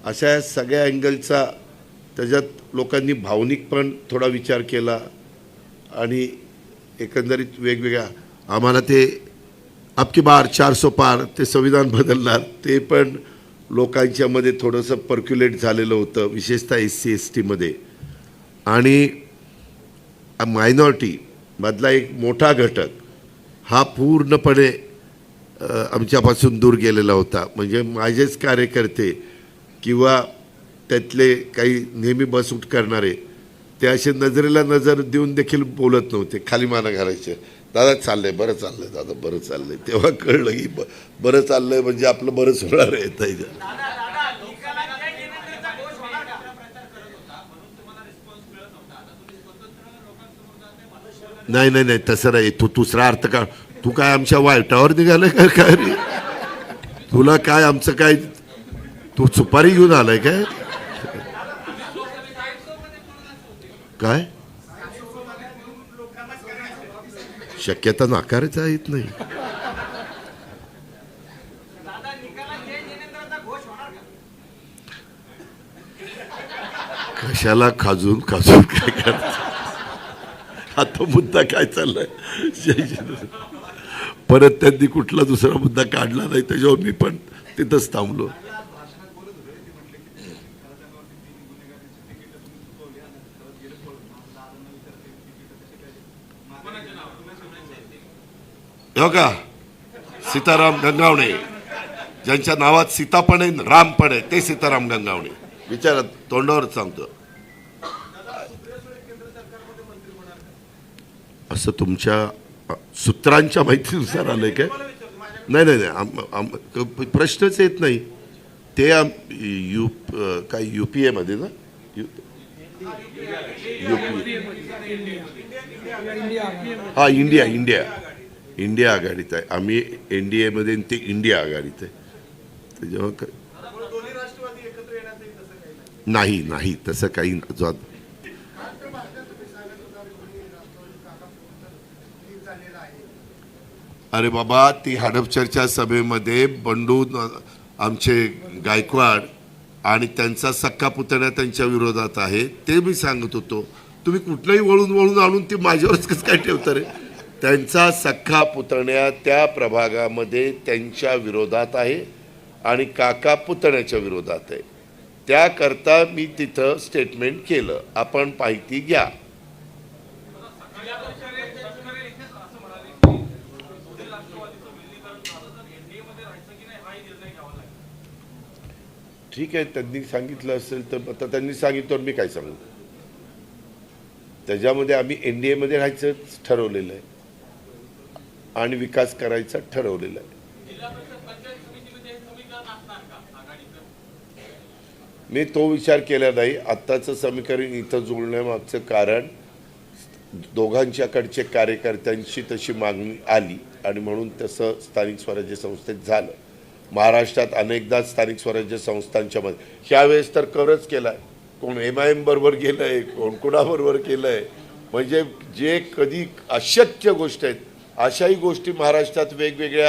अशा या सगळ्या अँगलचा त्याच्यात लोकांनी भावनिक पण थोडा विचार केला आणि एकंदरीत वेगवेगळ्या आम्हाला ते अब की बार 400 पार ते संविधान बदलणार ते पण लोकांच्यामध्ये थोडंसं पर्क्युलेट झालेलं होतं, विशेषतः SC ST मध्ये. आणि मायनॉरिटी मधला एक मोठा घटक हा पूर्णपणे आमच्यापासून दूर गेलेला होता. म्हणजे माझेच कार्यकर्ते किंवा त्यातले काही नेहमी बसउट करणारे ते असे नजरेला नजर देऊन देखील बोलत नव्हते, खाली माना घालायचे. दादा चाललंय, बरं चाललंय, दादा बरं चाललंय. तेव्हा कळलं की बरं चाललंय म्हणजे आपलं बरंच होणार आहे. नाही नाही नाही तसं नाही. तू दुसरा अर्थ का, तू काय आमच्या वाईटावर निघालाय का काय रे? तुला काय आमचं काय, तू सुपारी घेऊन आलाय काय? काय शक्यता नाकारता येत नाही. कशाला खाजून खाजून काय करायचं? आता मुद्दा काय चाललाय? परत त्यांनी कुठला दुसरा मुद्दा काढला नाही, त्याच्यावर मी पण तिथंच थांबलो. हो का, सीताराम गंगावणे, ज्यांच्या नावात सीता पण आहे राम पण आहे, ते सीताराम गंगावणे. विचारा, तोंडावर सांगतो. असं तुमच्या सूत्रांच्या माहितीनुसार आलंय काय? नाही नाही नाही, प्रश्नच येत नाही. ते काय UPA मध्ये ना, हा इंडिया इंडिया इंडिया आघाडीत आहे. आम्ही NDA मध्ये, ते इंडिया आघाडीत आहे. जेव्हा नाही नाही तसं काही. अरे बाबा, ती हडपचरच्या सभेमध्ये बंडू आमचे गायकवाड आणि त्यांचा सक्का पुतण्या त्यांच्या विरोधात आहे, ते मी सांगत होतो. तुम्ही कुठलंही वळून वळून आणून ते माझ्यावरच कसं काय ठेवता रे? त्यांचा सख्खा पुतण्या त्या प्रभागामध्ये त्यांच्या विरोधात आहे आणि काका पुतण्याच्या विरोधात आहे. त्याकरता मी तिथं स्टेटमेंट केलं. आपण माहिती घ्या. ठीक आहे, त्यांनी सांगितलं असेल तर आता त्यांनी सांगितलं, मी काय सांगू? त्याच्यामध्ये आम्ही NDA मध्ये राहायचं ठरवलेलं आहे आणि विकास करायचा ठरवलेला आहे. मी तो विचार केला नाही. आत्ताचं समीकरण इथं जुळण्यामागचं कारण दोघांच्याकडचे कार्यकर्त्यांची तशी मागणी आली आणि म्हणून तसं स्थानिक स्वराज्य संस्थेत झालं. महाराष्ट्रात अनेकदा स्थानिक स्वराज्य संस्थांच्या मध्ये ह्यावेळेस तर करच केलाय. कोण MIM बरोबर गेलंय, कोण कुणाबरोबर केलंय. म्हणजे जे कधी अशक्य गोष्ट आहेत अशाही गोष्टी महाराष्ट्रात वेगवेगळ्या